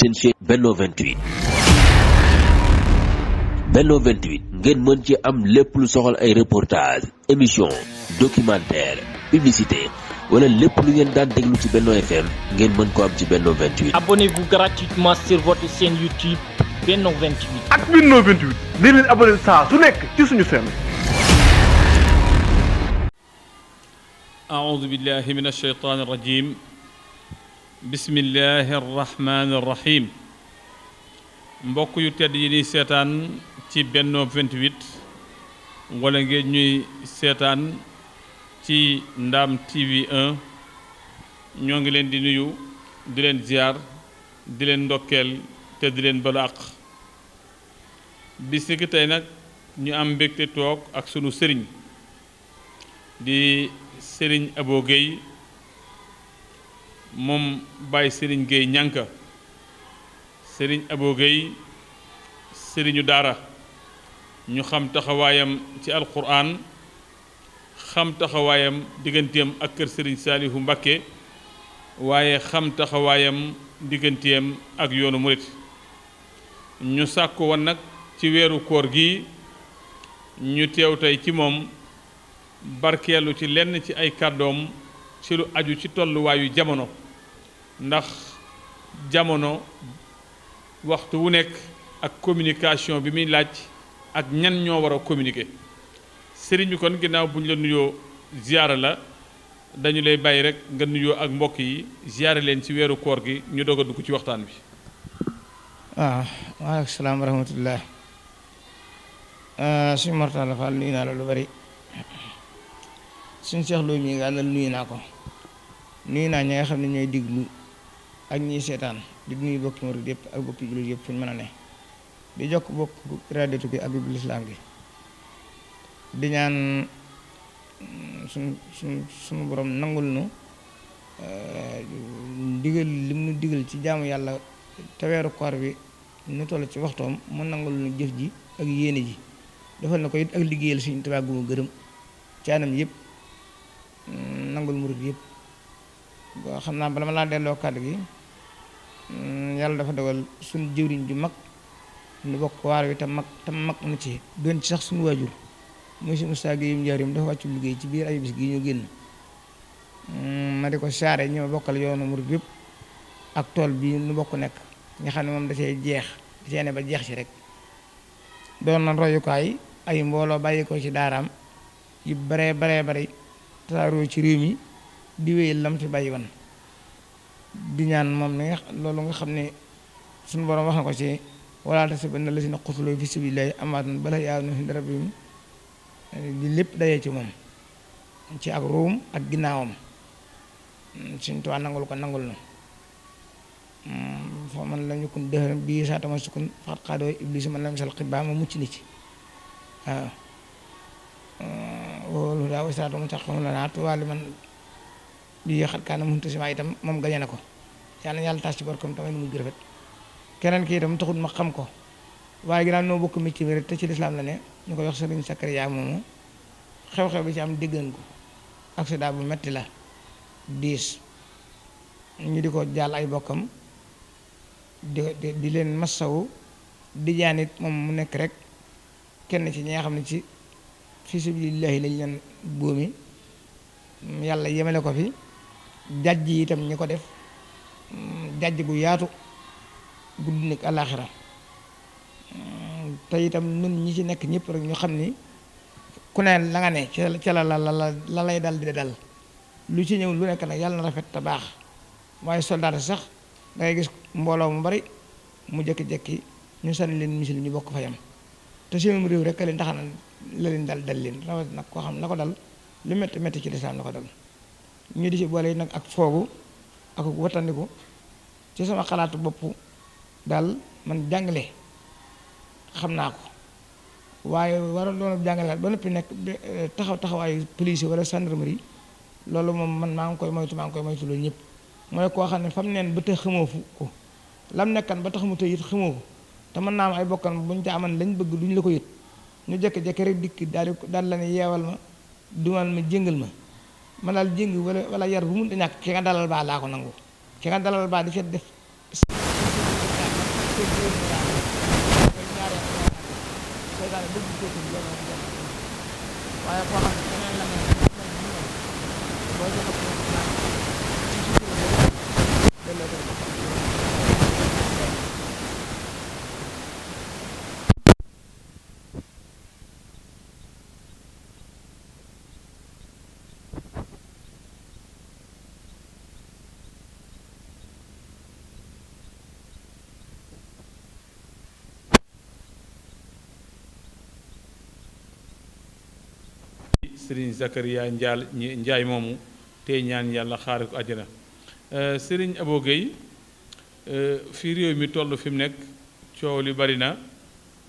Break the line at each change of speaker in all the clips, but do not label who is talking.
seen chaîne Benno 28. Benno 28 ngeen mën ci am lépp lu soxal ay reportage émission documentaire publicité wala lépp lu ngeen daan déglu ci Benno FM ngeen mën ko am ci Benno 28.
Abonnez-vous gratuitement sur votre chaîne YouTube Benno 28.
ak Benno 28 di leen abonné saa su nekk ci suñu chaîne.
أعوذ بالله من الشيطان الرجيم بسم الله الرحمن الرحيم mbokk yu tedd yi ni seetaan ci Benno 28 wala ngeen ñuy seetaan ci Ndam TV 1 ñoo ngi leen di nuyu di leen ziar di leen ndokkeel te di leen balu àq bis ni ki tey nag ñu am mbégte toog ak sunu sëriñ di Sëriñ Abo Gueye moom Baye Sëriñ Gueye ñànka Sëriñ Abo Gueye sëriñu daara ñu xam taxawaayam ci alquran xam taxawaayam digganteem ak kër Sëriñ Saalihu Mbakke waaye xam taxawaayam digganteem ak yoonu murit ñu sàkk woon nag ci weeru koor gi ñu teew tey ci moom barkeelu ci lenn ci ay kàddoom ci lu aju ci tolluwaayu jamono ndax jamono waxtu wu nekk ak communication bi muy laaj ak ñan ñoo war a communiquer sëriñ bi kon ginnaaw bu ñu la nuyoo ziyaara la dañu lay bàyyi rek nga nuyoo ak mbokk yi ziyaara leen ci weeru koor gi ñu doog a dugg ci waxtaan bi.
waaw waaleykum salaam wa rahmatullah suñu Mortalla Fall nuyu naa la lu bari suñu Cheikh Lo mi nga àndal nuyu naa ko nuyu naa ñi nga xam ne ñooy diglu ak ñiy seetaan di nuyu bokki murid yëpp ak bokki jullit yëpp fu ñu mën a ne di jokk bokk radetu gi ak bi lislaam gi di ñaan suñu borom nangul nu digal lim nu digal ci jaamu yàlla te weeru koor bi nu toll ci waxtoom mu nangul nu jëf ji ak yéene ji defal na ko it ak liggéeyal Sëriñ Tuubaa gu mu gërëm ci anam yëpp nangul murid yëpp boo xam naa bala ma laa delloo kàddu gi yàlla dafa dogal suñu jëwriñ ju mag nu bokk waar wi te mag na ci doon ci sax suñu waajur muy si Moustapha Gueye njaarim dafa wàccu liggéey ci biir ay bis gi ñu génn ma di ko saare ñi ma bokkal yoonu murid yëpp ak tool bi nu bokk nekk nga xam ne moom da cee jeex da cee ne ba jeex ci rek doon na royukaay ay mbooloo bàyyi ko ci daaraam yu baree bari tasaaroo ci réew mi di wéyal lam fi bàyyi woon di ñaan moom ne loolu nga xam ne suñu borom wax na ko ci wala tahsabanna llaziina qutiluu fii sabiilillaahi amwaatan bal ahyaa'un 'inda rabbihim di lépp dayee ci moom ci ak ruum ak ginnaawam suñ tuwaa nangul ko nangul na foo man la ñu kun dëxëram bii saatama sukun faxat xaadoo iblis man lam sal xibaa ma mucc ni ci waaw loolu daa wasaatu mu tax xamul la naat wàllu man bii xat kaana muntasima itam moom gañe na ko yàlla na yàlla taas ci barkom tamit mu rafet keneen ki itam taxul ma xam ko waaye ginnaaw noo bokk métier bi rek te ci lislaam la ne ñu koy wax Sëriñ Sakariya moomu xew-xew bi ci am déggan ko accident bu metti la diis ñu di ko jàll ay bokkam di leen massawu di jaanit moom mu nekk rek kenn ci ñi nga xam ne ci fi sabilillahi lañ leen bóomi yàlla yemale ko fi jàjj yi itam ñi ko def jàjj gu yaatu guddi nekk àllaaxira te itam nun ñi ci nekk ñëpp rek ñu xam ni ku ne la nga ne ca la lay dal di dal lu ci ñëw lu nekk nag yàlla na rafet te baax waaye soldaat sax dangay gis mbooloo mu bari mu jekki-jekki ñu sànni leen misil ñu bokk fa yam te seenum réew rek a leen taxana la leen dal leen rawat nag koo xam la ko dal lu métti métti ci lislaam la ko dal ñu di ci boole nag ak foogu ak wattandiku ci sama xalaatu bopp daal man jàngale xam naa ko waaye waroon doon jàngale ba noppi nekk taxawaayu police wala gendarmerie loolu moom man maa ngi koy moytu loolu ñëpp mooy koo xam ne fam neen ba tax xamoo fu ko lam nekkan ba tax mu tëj it xamoo ko te mën naa am ay bokkan buñ ca aman lañ bëgg duñ la ko yët ñu jékki-jékki rek dikk daal la ne yeewal ma dumal ma jéngal ma daal jéng wala yar bu mun da ñàkk ki nga dalal baa laa ko nangu ki nga dalal baa di fet def seytaane bëgg féete bi loolu moom jot waaye koo xam ne keneen la mel boo joxe ko naan ci sutura delloo ko
Sëriñ Zakaria Njaay moomu tey ñaan yàlla xaare ko àjjana. Sëriñ Abo Gueye fii réew mi toll fi mu nekk coow li bari na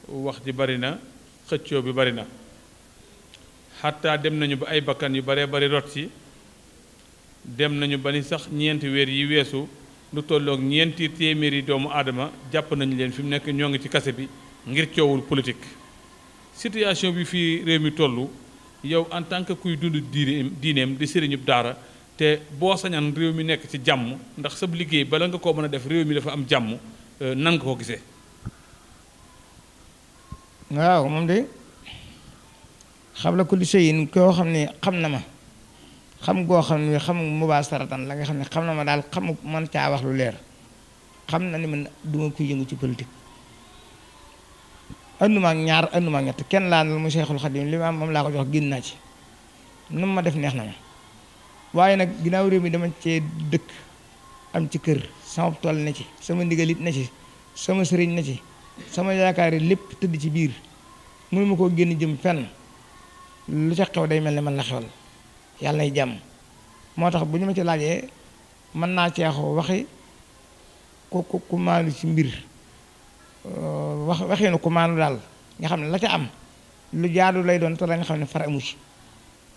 wax ji bari na xëccoo bi bari na xataa dem nañu ba ay bakkan yu baree bari rot ci dem nañu ba ni sax ñeenti weer yi weesu lu tolloog ñeenti téeméeri doomu aadama jàpp nañu leen fi mu nekk ñoo ngi ci kase bi ngir coowul politique. situation bi fii réew mi toll yow en tant que kuy dund diineem di sëriñub daara te boo sañan réew mi nekk ci jàmm ndax sab liggéey bala nga koo mën a def réew mi dafa am jàmm nan nga ko gisee.
waaw moom de xam la kulli shay'in koo xam ne xam na ma xam goo xam ne xam mubaasaratan la nga xam ne xam na ma daal xam man caa wax lu leer xam na ni man duma koy yëngu ci politique. anduma ak ñaar anduma ak ñett kenn laa nal mu Seexul Xadim li ma am moom laa ko jox génn naa ci nu ma def neex na ma waaye nag ginnaaw réew mi dama cee dëkk am ci kër sama tool ne ci sama ndigalit ne ci sama sëriñ ne ci sama yaakaar yi lépp tëdd ci biir mënu ma koo génn jëm fenn lu ca xew day mel ne man la xewal yàlla nay jàmm moo tax bu ñu ma ci laajee mën naa ceexoo waxi ku maanu ci mbir waxeenu ku maanu daal nga xam ne la ca am lu jaadu lay doon te la nga xam ne far amu ci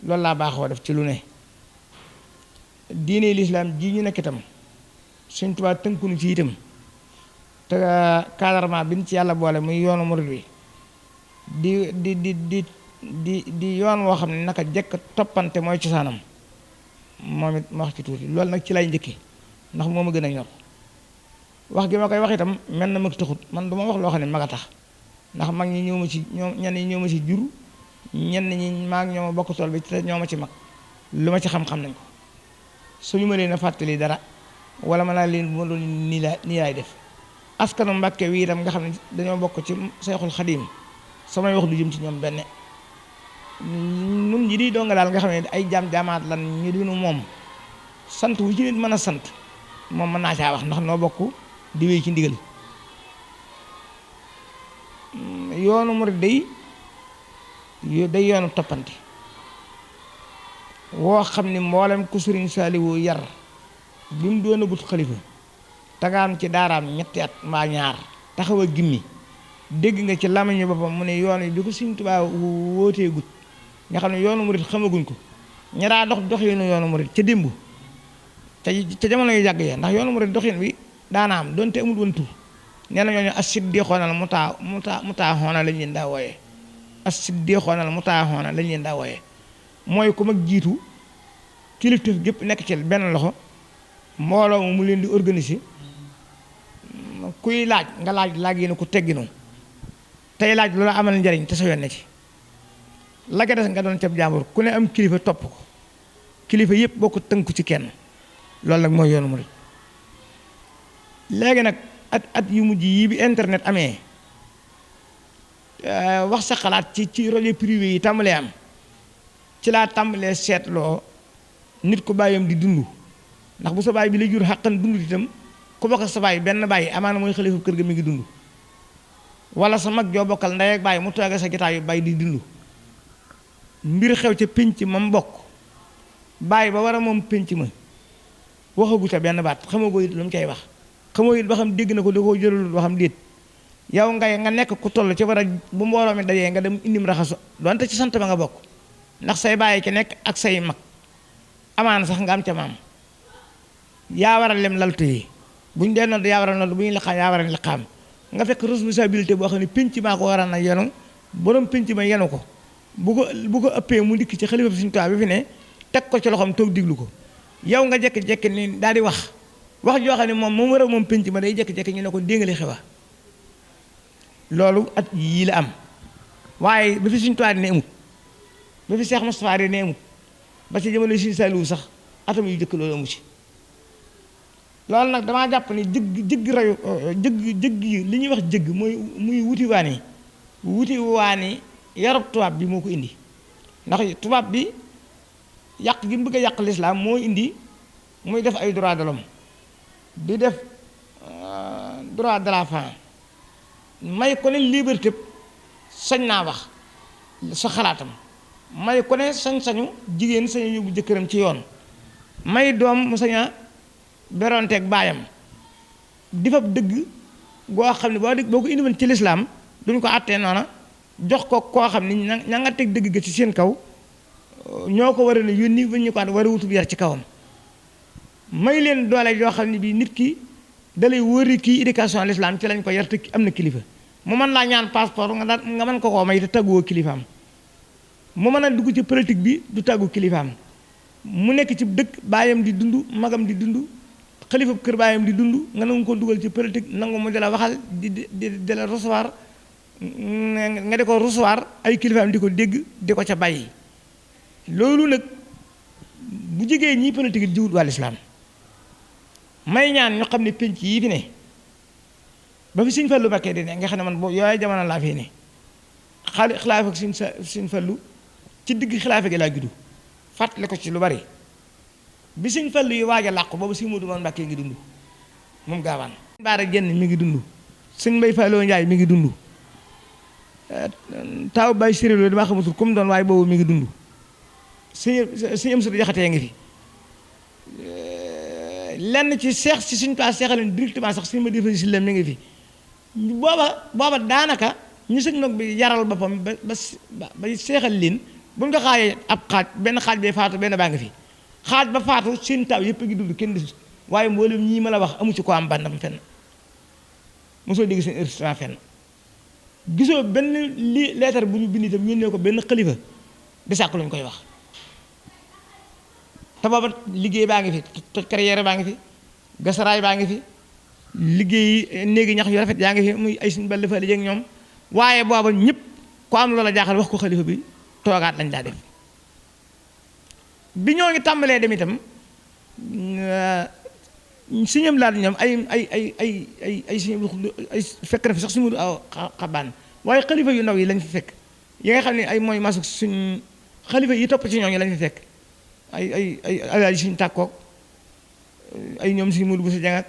loolu laa baaxoo def ci lu ne diine lislaam ji ñu nekk itam Sëñ Tuubaa tënkunu ci itam te cadrement bi ñu ci yàlla boole muy yoonu murid wi di yoon woo xam ne naka jekk toppante mooy cosaanam moom it ma wax ci tuuti loolu nag ci lay njëkki ndax moo ma gën a ñor wax gi ma koy wax itam mel na mag taxut man du ma wax loo xam ne mag a tax ndax mag ñi ñëw ma ci ñenn ñi ñëw ma ci jur ñenn ñi maag ñoo ma bokk tool bi te ñoo ma ci mag lu ma ci xam-xam nañ ko suñu ma leen a fàttali dara wala ma naa leen bu ma doon nii laay def askanu Mbàkke wi itam nga xam ne dañoo bokk ci Seexul Xadiim samay wax du jëm ci ñoom benn nun ñi di donga daal nga xam ne ay jaam-jaamaat lan ñu dinu moom sant wu ci nit mën a sant moom mën naa caa wax ndax noo bokk di wéy ci ndigal yoonu murid day yoonu toppante woo xam ni mboolem ku Sëriñ Saaliwu yar bi mu doon agut xalifa tagaam ci daaraam ñetti at mbaa ñaar taxaw a gimmi dégg nga ci làmmiñu boppam mu ne yoon yi bi ko Sëriñ Tuubaa wootee gut nga xam ne yoonu murid xamaguñ ko ñaraa doxinu yoonu murid ca démb ca jamono yu yàgg ya ndax yoonu murid doxin bi daana am donte amul woon tur nee na ñooñu as-siddiqoonal mutaaxoona lañ leen daa wooyee as-siddiqoonal mutaaxoona lañ leen daa wooyee mooy ku mag jiitu kilifteef gépp nekk ci benn loxo mbooloo mu leen di organiser kuy laaj nga laaj yi ne ku tegginu tey laaj loola amal njariñ te sa yoon ne ci la ga des nga doon cab jàmbur ku ne am kilifa topp ko kilifa yëpp boo ko tënku ci kenn loolu nag mooy yoonu murid léegi nag at yu mujj yi bi internet amee wax sa xalaat ci rajo privé yi tàmbalee am ci laa tàmbalee seetloo nit ku bàyyam di dund ndax bu sa baay bi la jur xàqan dund itam ku bokk sa baay benn baay amaana mooy xalifa kër ga mi ngi dund wala sa mag joo bokkal ndey ak baay mu toogee sa gitaayu baay di dund mbir xew ca pénc ma mu bokk baay ba war a moom pénc ma waxagu ca benn baat xamagoo it lu mu cay wax xamoo it ba xam dégg na ko da koo jëlalul ba xam déet yow nga nekk ku toll ci war a bu mbooloo mi dajee nga dem indim raxasu donte ci sant ba nga bokk ndax say bàyyi ci nekk ak say mag amaana sax nga am ca maam yaa war a lem laltu yi buñ dee nodd yaa war a nodd bu ñu liqaam yaa war a liqaam nga fekk responsabilité boo xam ne pénc maa ko war a na yenu borom pénc ma yenu ko bu ko ëppee mu dikk ci xalifa Sëriñ Tuubaa bi fi ne teg ko ci loxoom toog diglu ko yow nga jekki-jekki ni daal di wax joo xam ne moom war a moom pénc ma day jekki-jekki ñu ne ko déngali xewa loolu at yii la am waaye ba fi suñu tuwaat ne amut ba fi Cheikh Moustapha ne amut ba ci jamono Sëriñ Saliou sax atam yu jëkk loolu amu ci loolu nag damaa jàpp ni jëgg rayu jëgg yi li ñuy wax jëgg muy wuti waani yarab tubaab bi moo ko indi ndax tubaab bi yàq gi mu bëgg a yàq lislaam moo indi muy def ay droit de l'homme di def droit de la femme may ko ne liberté sañ naa wax sa xalaatam may ko ne sañ-sañu jigéen sañu yóbbu jëkkëram ci yoon may doom mu saña beronteeg baayam di fa dëgg goo xam ne boo ko indi woon ci lislaam duñ ko àttee noona jox ko koo xam ni ña nga teg dëgg ga ci seen kaw ñoo ko war a ne yónni ba ñu ko war a wutub yar ci kawam may leen doole yoo xam ne bii nit ki dalay wóori kii éducation l'islam ci lañ ko yar te am na kilifa mu mën laa ñaan passeport nga mën ko koo may te tàgguwoo kilifaam mu mën a dugg ci politique bi du tàggu kilifaam mu nekk ci dëkk baayam di dund magam di dund xalifa kër baayam di dund nga nangu ko dugal ci politique nangu mu di la waxal di la recevoir nga di ko recevoir ay kilifaam di ko dégg di ko ca bàyyi loolu nag bu jigéen ñi politique jiwut waa lislaam may ñaan ñu xam ne penc yii fi ne ba fi Sëñ Fallu Mbakke di ne nga xam ne man boobu yooyu jamono laa fi ne xilaafa ak Sëñ Fallu ci digg xilaafa gi laa juddu fàttali ko ci lu bari bi Sëñ Fallu yi waaj a làqu boobu Sëñ Moodu Mbakke ngi dund moom gaawaan baara jenn mi ngi dund Sëñ Mbay Falloo Njaay mi ngi dund taw bay sérélo damaa xamatul comme doon waaye boobu mi ngi dund suñu am sutu jaxatee ngi fi lenn ci seex si suñu place seexaleen directement sax suñu ma defa si la mi ngi fi booba daanaka ñu sëñ mag bi yaral boppam ba seexal leen buñ ko xaajee ab xaaj benn xaaj bee faatu benn baa ngi fi xaaj ba faatu seen taw yëpp a ngi dund kenn desut waaye mboolem ñii ma la wax amu ci ko am bandam fenn mosoo dégg seen enregistrement fenn gisoo benn leetar bu ñu bind itam ñu ne ko benn xalifa di sàkk luñ koy wax te booba liggéey baa ngi fi toj carrière baa ngi fi gasaraay baa ngi fi liggéey néegi ñax yu rafet yaa ngi fi muy ay suñu ball fa li ñoom waaye booba ñëpp ko am loola jaaxal wax ko xalifa bi toogaat lañ daa def bi ñoo ngi tàmbalee dem itam si ñoom laal ñoom ay fekk na fi sax suñu aw xabaan waaye xalifa yu ndaw yi lañ fi fekk yi nga xam ne ay mooy masuk suñ xalifa yi topp ci ñooñu lañ fi fekk ay suñ tàkkoog ay ñoom suñu Moodu bu sa jàng ak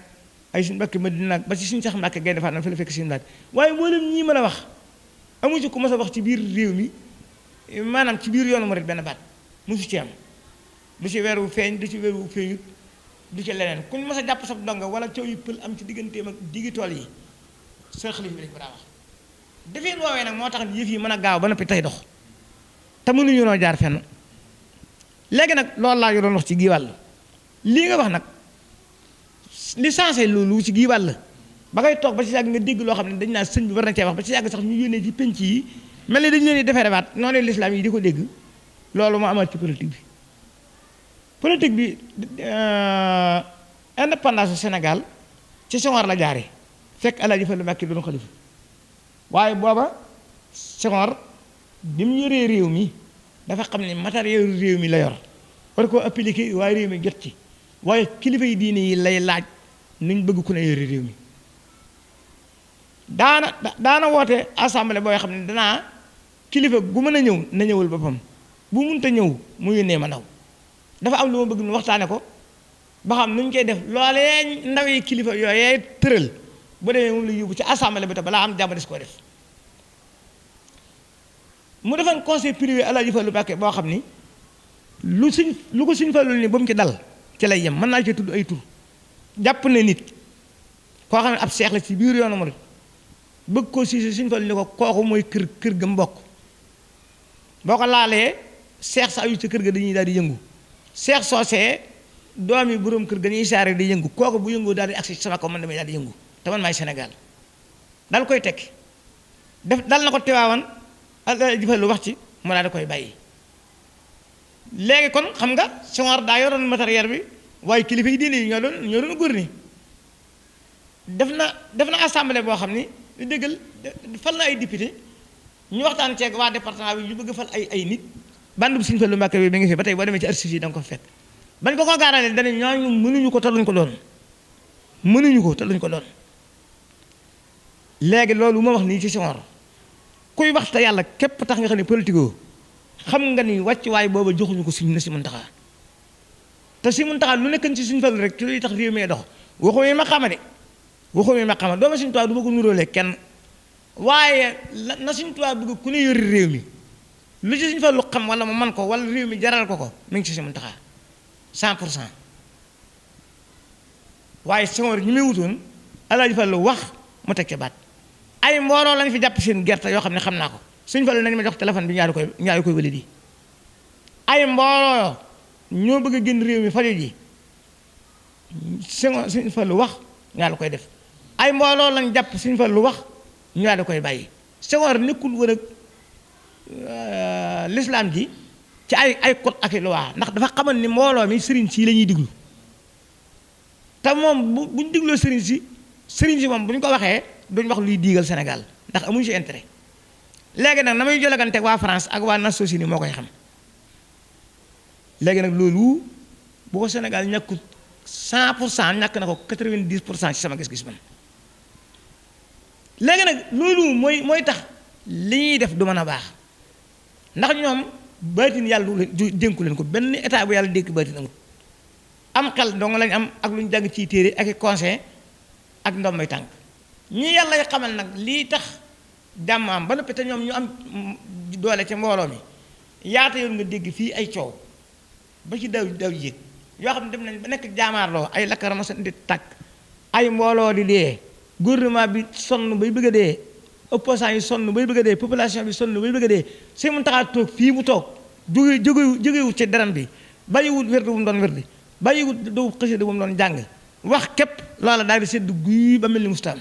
ay suñ Mbàkke Madina ba ci suñ sax Mbàkke Gaynde Fatma fi la fekk suñu laaj waaye mboolem ñii mën a wax amu ci ku mas a wax ci biir réew mi maanaam ci biir yoonu murit benn baat musu ci am du ci weeru feeñ du ci weeru feeñut du ci leneen kuñ mas a jàpp sab donga wala coow yu pël am ci digganteem ak diggi tool yi seen xalifa bi dañ ko daa wax defeen woowee nag moo tax yëf yi mën a gaaw ba noppi tey dox te mënuñu noo jaar fenn léegi nag loolu laa doon wax ci gii wàll lii nga wax nag li sensé loolu ci gii wàll ba ngay toog ba ci yàgg nga dégg loo xam ne dañ naa sëñ bi war na cee wax ba ci yàgg sax ñu yónnee ci penc yi mel ni dañu leen di defee rebaat noonu lislaam yi di ko dégg loolu moo amaat ci politique bi indépendance Sénégal ci Senghor la jaare fekk Alaaji Fallu Mbàkke doon xalifa waaye booba Senghor bi mu yoree réew mi dafa xam ne matériel réew mi la yor war koo appliqué waaye réew mi jot ci waaye kilifa yi diine yi lay laaj nuñ bëgg ku ne yore réew mi daana woote assemblée booy xam ne danaa kilifa gu mën a ñëw na ñëwal boppam bu munta ñëw mu yónnee ma ndaw dafa am lu ma bëgg nu waxtaane ko ba xam nuñ koy def loolee ndaw yi kilifa yooyee tëral bu demee moom la yóbbu ci assemblée bi te balaa am jàmm des koo def mu defoon conseil privé Alaaji Fallu Mbàkke boo xam ni lu ko Sëñ Fallu ni ba mu ci dal ci lay yem mën naa ci tudd ay tur jàpp ne nit koo xam ne ab seex la ci biir yoonu murit bëgg ko si Sëñ Fallu ni ko kooku mooy kër ga mbokk boo ko laalee seex sa ayu ci kër ga dañuy daal di yëngu seex soosee doom yi boroom kër ga ñuy saare di yëngu kooku bu yëngoo daal di agsi sama ko man damay daal di yëngu te man maay Sénégal dal koy tekki dal na ko Tiwaawan Alaaji Fallu wax ci mu daal di koy bàyyi léegi kon xam nga Senghor daa yoroon matériel bi waaye kilifa yi diine yi ñoo doon góor ni def na assemblée boo xam ni di déggal fal na ay député ñu waxtaan ceeg waa département bi ñu bëgg fal ay nit bandu Sëriñ Fallu Mbàkke bi mi ngi fi ba tey boo demee ci archives yi da nga ko fekk bañ ko gaaralee dañu ñooñu mënuñu ko te luñ ko doon mënuñu ko te luñ ko doon léegi loolu ma wax nii ci Senghor kuy wax te yàlla képp tax nga xam ne politique xam nga ni wàccuwaay booba joxuñu ko suñ na si Muntaxa te si Muntaxa lu nekk ci Sëriñ Fallu rek ci luy tax réew mi dox waxu ma xama de waxu ma xama dooma Sëriñ Tuubaa du ma ko nuróolee kenn waaye na Sëriñ Tuubaa bëgg ku ne yori réew mi lu ci Sëriñ Fallu xam wala mu man ko wala réew mi jaral ko mi ngi ci si Muntaxa 100% waaye Senghor ñi may wutoon Alaaji Fallu wax mu teg ca baat ay mbooloo lañ fi jàpp seen gerte yoo xam ne xam naa ko Sëriñ Fallu nañ ma jox téléphone bi ñaari koy wali di ay mbooloo ñoo bëgg a génn réew mi faju ji Sëriñ Fallu wax ñaari koy def ay mbooloo lañ jàpp Sëriñ Fallu wax ñaari koy bàyyi Senghor nekkul woon ak l'islam ji ci ay code ak i loi ndax dafa xamal ni mbooloo mi sëriñ si la ñuy diglu te moom buñ digloo sëriñ si moom bu ñu ko waxee duñ wax luy diigal Sénégal ndax amuñu ci intérêt léegi nag na may jolaganteeg waa France ak waa Nations Unies moo koy xam léegi nag loolu bu ko Sénégal ñàkkut 100% ñàkk na ko 90% ci sama gis-gis man léegi nag loolu mooy tax li ñuy def du mën a baax ndax ñoom baatin yàlla dénku leen ko benn état bu yàlla dénk baatin amul am xel dong lañ am ak lu ñu jàng ciy téere ak i conseil ak ndombay tànk ñi yàlla xamal nag lii tax jàmm am ba noppi te ñoom ñu am doole ca mbooloo mi yaata yoon nga dégg fii ay coow ba ci daw yéeg yoo xam ne dem nañ ba nekk jaamaarloo ay lakkarama sa di tàkk ay mbooloo di dee gouvernement bi sonn bay bëgg a dee opposant yi sonn bay bëgg a dee population bi sonn bay bëgg a dee Sëriñ Muntaxa toog fii mu toog jógewut ci deram bi bàyyiwut wérdu bu mu doon wérdi bàyyiwut du xasida bu mu doon jàng wax képp loola daal di sedd guy ba mel ni mustaam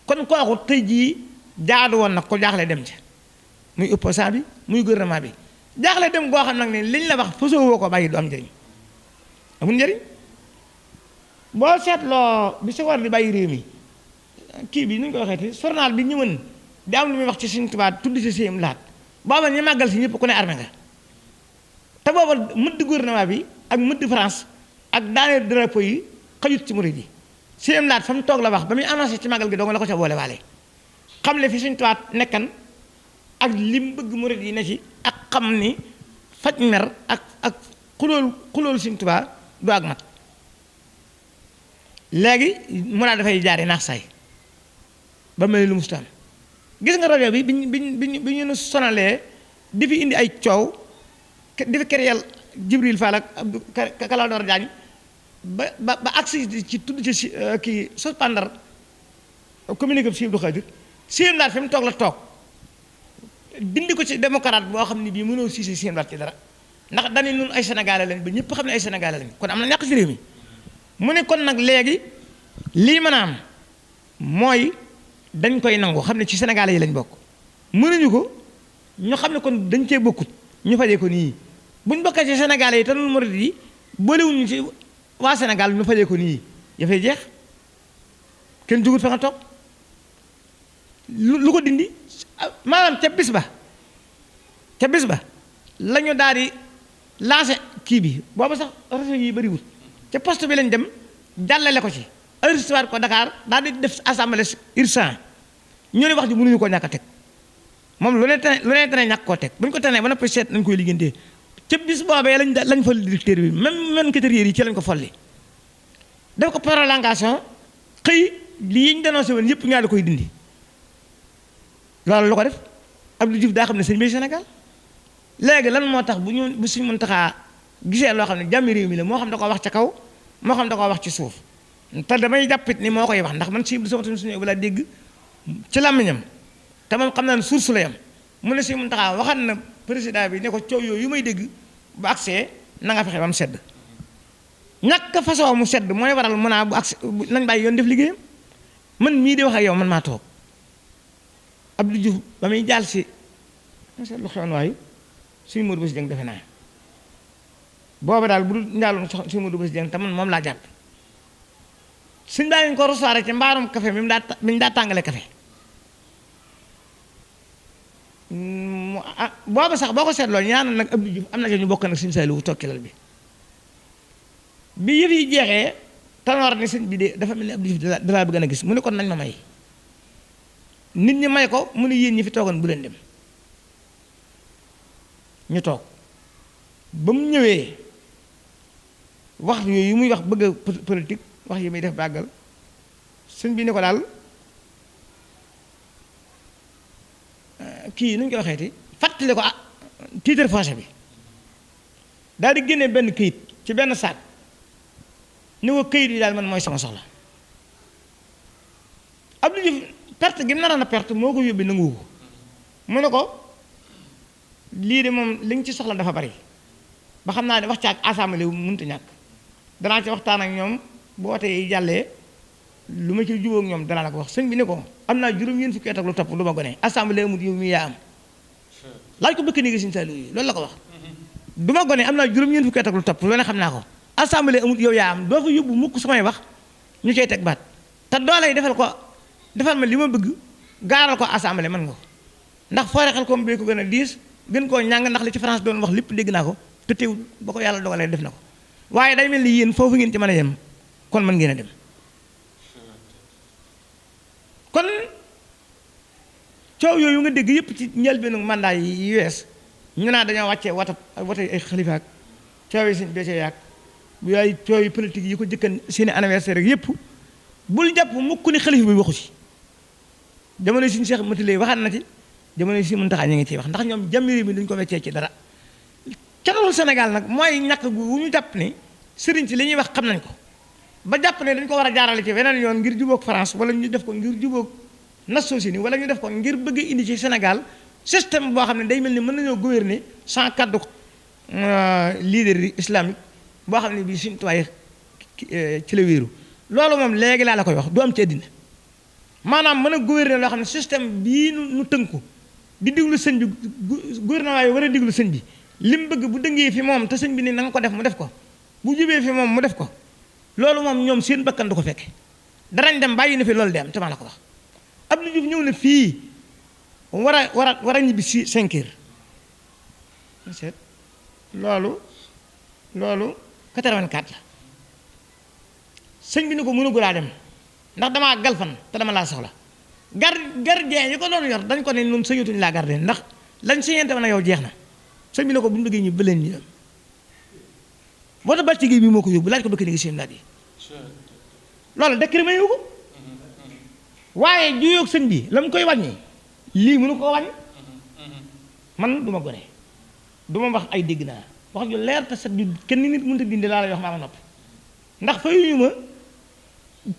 kon kooku tey jii jaadu woon nag ko jaaxle dem ci muy opposant bi muy gouvernement bi jaaxle dem goo xam nag ne liñ la wax fasoo woo ko bàyyi du am njëriñ amul njëriñ boo seetloo bi Senghor di bàyyi réew mi kii bi nu ñu ko waxee ci journal bi ñëwoon di am lu muy wax ci Sëriñ Tuubaa tudd ci Sëriñ Laat booba ñu màggal si ñëpp ku ne armé nga te booba mëdd gouvernement bi ak mëdd France ak daaneel drapeau yi xajut ci murid yi Sëriñ Laat fa mu toog la wax ba muy annoncé ci màggal gi dong la ko ca boole waale xam le fi Sëriñ Tuubaa nekkan ak lim bëgg murid yi ne ci ak xam ni faj mer ak xuloolu Sëriñ Tuubaa du ak mat léegi mu naa dafay jaari naax saay ba mel ni lu mustaam gis nga rajo bi bi ñu sonalee di fi indi ay coow di fi créer Jibril Fall ak Abdou Kalador Diagne ba agsi ci tudd ci kii suspendre communiqué bi si Abdou Khadir Sëriñ Laat fi mu toog la toog dindi ko ci démocrate boo xam ne bii mënoo siise Sëriñ Laat ci dara ndax dañu nun ay sénégalais lañ ba ñëpp xam ne ay sénégalais lañ kon am na ñàkk ci réew mi mu ne kon nag léegi lii mën a am mooy dañ koy nangu xam ne ci sénégalais yi lañ bokk mënuñu ko ñu xam ne kon dañ cee bokkut ñu fajee ko nii buñ bokkee ci sénégalais yi te nun murid yi boolewuñu ci waa Sénégal ñu fajee ko nii dafay jeex kenn jugut fa nga toog lu ko dindi maanaam ca bis ba la ñu daal di lancé kii bi boobu sax réseau yi bëriwut ca poste bi lañ dem jàllale ko ci enregistré ko Dakar daal di def assemblée urgent ñu ne wax ji mënuñu koo ñàkk a teg moom lu ne tane ñàkk koo teg bu ñu ko tenee ba noppi seet nañ koy liggéeyantee ca bis boobee lañ folli directeur bi même secrétaire yi ci lañ ko folli def ko prolongation xëy lii ñu dénoncé woon yëpp ñaa da koy dindi loolu lu ko def Abdou Diouf daa xam ne sëñ bi Sénégal léegi lan moo tax bu Sëriñ Muntaxa gisee loo xam ne jàmmi réew mi la moo xam da koo wax ca kaw moo xam da koo wax ci suuf te damay jàppit ni moo koy wax ndax man si sama tamit suñu balaa dégg ci làmmiñam te moom xam naa ne source la yam mu ne Sëriñ Muntaxa waxat na président bi ne ko coow yooyu yu may dégg bu accès na nga fexe ba mu sedd ñàkk façon mu sedd mooy waral mun naa bu accès nañ bàyyi yoon def liggéeyam man mii di wax ak yow man maa toog Abdou Diouf ba muy jaal si lu xewoon waayu suñu Modou Bousso Dieng defe naa booba daal bu dul njaaloon suñu Modou Bousso Dieng te man moom laa jàpp sëñ baa ngi ko recevoir ci mbaarum café mi mu daa tàngale café booba sax boo ko seetloo ñaanal nag Abdou Diouf am na ñu bokk nag sëñ Saliou tokki lal bi yëf yi jeexee Tanor ni sëñ bi de dafa mel ni Abdou Diouf dalaa bëgg a gis mu ne kon nañ ma may nit ñi may ko mu ne yéen ñi fi toogoon bu leen dem ñu toog ba mu ñëwee wax yooyu muy wax bëgg a politique wax yi muy def bàggal sëñ bi ni ko daal kii nu ñu koy waxeeti fàttali ko titre foncier bi daal di génne benn këyit ci benn saak ni ko këyit yi daal man mooy sama soxla Abdou Diouf perte gi mu naroon a perte moo ko yóbbi nanguwu ko mu ne ko lii de moom li nga ci soxla dafa bari ba xam naa ne wax ci ak assemblée wu mënut a ñàkk danaa ci waxtaan ak ñoom bu wootee yi jàllee lu ma ci jubóog ñoom danaa la ko wax sëñ bi ne ko am naa juróom-ñeent fukki at ak lu topp lu ma gone assemblée amut yow mi yaa am laaj ko bëkk néegi sëñ Saliou yi loolu la ko wax du ma gone am naa juróom-ñeent fukki at ak lu topp loolu xam naa ko assemblée amut yow yaa am doo fa yóbbu mukk samay wax ñu cay teg baat te doole yi defal ma li ma bëgg gaaral ko assemblée man nga ko ndax foore xel koom bee ko gën a diis gën koo ñàng ndax li ci France doon wax lépp dégg naa ko te teewul ba ko yàlla dogalee def na ko waaye day mel ni yéen foofu ngeen ci mën a yem kon mën ngeen a dem kon coow yooyu nga dégg yëpp ci njëlbeenu mandat yi wees ñu naa dañoo wàccee wata ay xalifa ak coow yi suñ becee yaag bu yaay coow yi politique yi ko jëkkan seeni anniversaire rek yëpp bul jàpp mukk ni xalifa bi waxu ci jamono yi suñu Cheikh Matilé waxaat na ci jamono yi si Muntaxa ñu ngi ciy wax ndax ñoom jàmm réew mi duñ ko weccee ci dara ca loolu Sénégal nag mooy ñàkk gu wu ñu jàpp ni sëriñ si li ñuy wax xam nañ ko ba jàpp ne dañ ko war a jaarale ci weneen yoon ngir jubóog France wala ñu def ko ngir jubóog Nations Unies wala ñu def ko ngir bëgg indi ci Sénégal système boo xam ne day mel ni mën nañoo gouverner sans kaddu leader islamique boo xam ne bii suñu tuwaay ci la wéeru loolu moom léegi laa la koy wax du am ci àddina maanaam mën a gouverner loo xam ne système bii nu tënku di diglu sëñ bi gouvernement yi war a diglu sëñ bi lim bëgg bu dëngee fi moom te sëñ bi ni na nga ko def mu def ko bu jubee fi moom mu def ko loolu moom ñoom seen bakkan du ko fekke danañ dem bàyyi na fi loolu dem te maa la ko wax Abdou Diouf ñëw na fii war a ñibbi si 5 heures seet loolu 84 la sëñ bi ni ko mënu laa dem ndax damaa galfan te dama laa soxla gardien yi ko doon yor dañ ko ne ñun sëñatuñ laa gardien ndax lañ sëñante ma na yow jeex na sëñ bi ne ko bu ñu bëggee ñu bëleen ñu dem boo tax bàcc gi bi moo ko yóbbu laaj ko bëgg ni ngi seen laaj yi loolu décret ma ko waaye juyoog sëñ bi la mu koy wàññi lii mënu ko wàññi man du ma gone du ma wax ay dégg naa wax ju leer te set ju kenn nit mënut a dindi laa lay wax maa ma noppi ndax fayuñu ma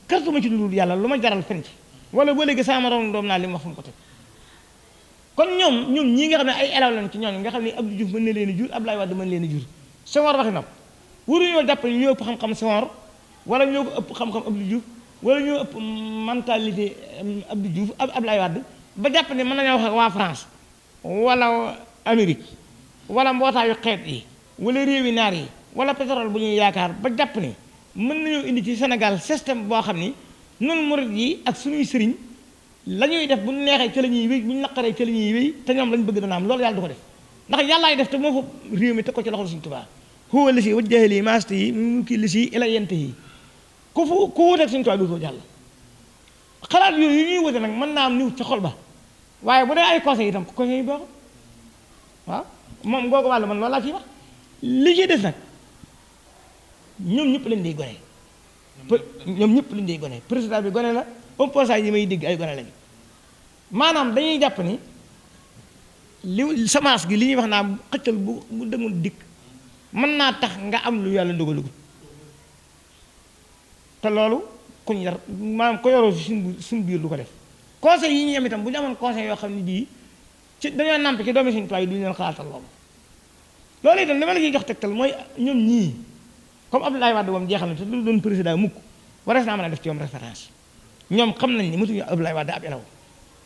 kartuma ci dul yàlla lu ma jaral fen ci wala boo léegi sama morom doom naa li mu wax fu mu ko teg kon ñoom ñii nga xam ne ay élèves lañ ci ñooñu nga xam ne Abdou Diouf mën na leen a jur Abdoulaye Wade mën leen a jur Senghor waxi nopp waruñoo jàpp ne ñoo ëpp xam-xam Senghor wala ñoo ko ëpp xam-xam Abdou Diouf wala ñoo ëpp mentalité Abdou Diouf Abdoulaye Wade ba jàpp ne mën nañoo wax ak waa France wala Amérique wala mbootaayu xeet yi wala réewi naar yi wala pétrole bu ñuy yaakaar ba jàpp ne mën nañoo indi ci Sénégal système boo xam ni noonu murid yi ak suñuy sëriñ la ñuy def bu ñu neexee ca la ñuy wéy bu ñu naqaree ca la ñuy wéy te ñoom lañ bëgg dana am loolu yàlla du ko def ndax yàllaay def te moo fa réew mi teg ko ci loxol Sëriñ Tuubaa huwa lasi wajjaha li maasti yi mu kii lasi ila yente yi ku wuteeg Sëriñ Tuubaa dootoo jàll xalaat yooyu ñuy wute nag mën naa am niw ca xol ba waaye bu dee ay conseils itam conseils yi baaxul waaw moom googu wàllu man loolu laa ciy wax li ciy des nag ñoom ñëpp lañ day gone ñoom ñëpp lañ day gone président bi gone la opposant yi may dégg ay gone lañu maanaam dañuy jàpp ni li semence gi li ñuy wax naa xëccal bu demul dikk mën naa tax nga am lu yàlla dogalugut te loolu kuñ yar maanaam ko yoroo si suñ biir du ko def conseil yi ñuy am itam bu ñu amoon conseil yoo xam ne bii ci dañoo nàmp ci doomi Sëriñ Tuubaa yi du ñu leen xalaatal loolu itam li ma la ciy jox tegtal mooy ñoom ñii comme Abdoulaye Wade moom jeexal na te du doon président mukk warees naa mën a def ci ñoom référence ñoom xam nañ ni mësuñu Abdoulaye Wade ab elaw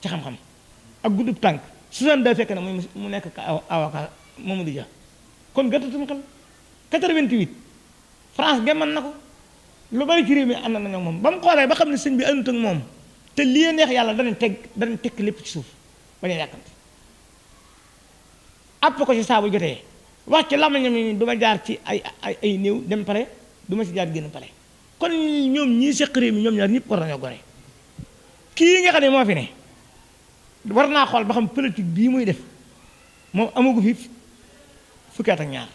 ci xam-xam ak guddub tànk 62 fekk na mu nekk avocat Mamadou Dia kon gàttatum xel 88 France gemman na ko lu bari ci réew mi ànd nañu moom ba mu xoolee ba xam ne sëñ bi àndut ak moom te lii neex yàlla danañ tekk lépp ci suuf bañ a yàkkamti àpp ko ci saabu jotee wax ci lamañam ni du ma jaar ci ay néew dem pare du ma ci jaar génn pare kon ñoom ñii seq réew mi ñoom ñaar ñëpp war nañoo gore kii nga xam ne moo fi ne war naa xool ba xam politique bii muy def moom amagu fi fukki at ak ñaar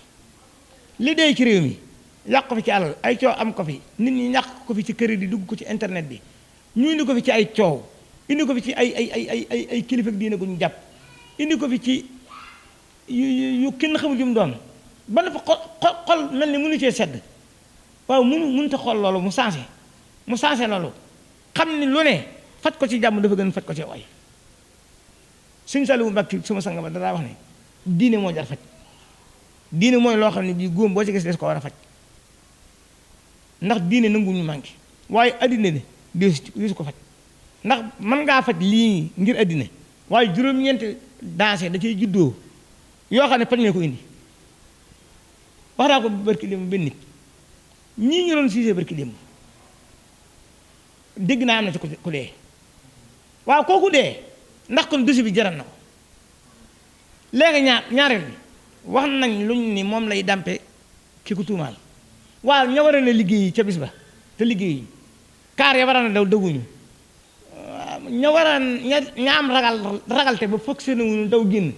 li dee ci réew mi yàq ko fi ci alal ay coow am ko fi nit ñi ñàkk ko fi ci kër di dugg ko ci internet bi ñu indi ko fi ci ay coow indi ko fi ci ay kilifa diine gu ñu jàpp indi ko fi ci yu kenn xamul yu mu doon ba dafa xol mel ni mënu cee sedd waaw mënut a xool loolu mu sensé loolu xam ni lu ne faj ko ci jàmm dafa gën faj ko ci way Sëñ Saliou Mbacke suma sang ba danaa wax ne diine moo jar faj diine mooy loo xam ne bii góom boo ci gis des ko war a faj ndax diine nangu ñu manqué waaye addina ne deesu ko faj ndax mën ngaa faj lii ngir addina waaye juróom-ñeenti dansé da cay juddoo yoo xam ne paj mee ko indi wax naa ko barki démb benn nit ñii ñu doon siisee barki démb dégg naa am na ci ku dee waaw kooku dee ndax kon dossier bi jaral na ko léegi ñaareel bi wax nañ luñ ni moom lay dampe ki ko tuumaal waaw ña war a ne liggéey ca bis ba te liggéey kaar ya war a na daw dawuñu ña war a ña am ragalte ba foog seen wuñu daw génn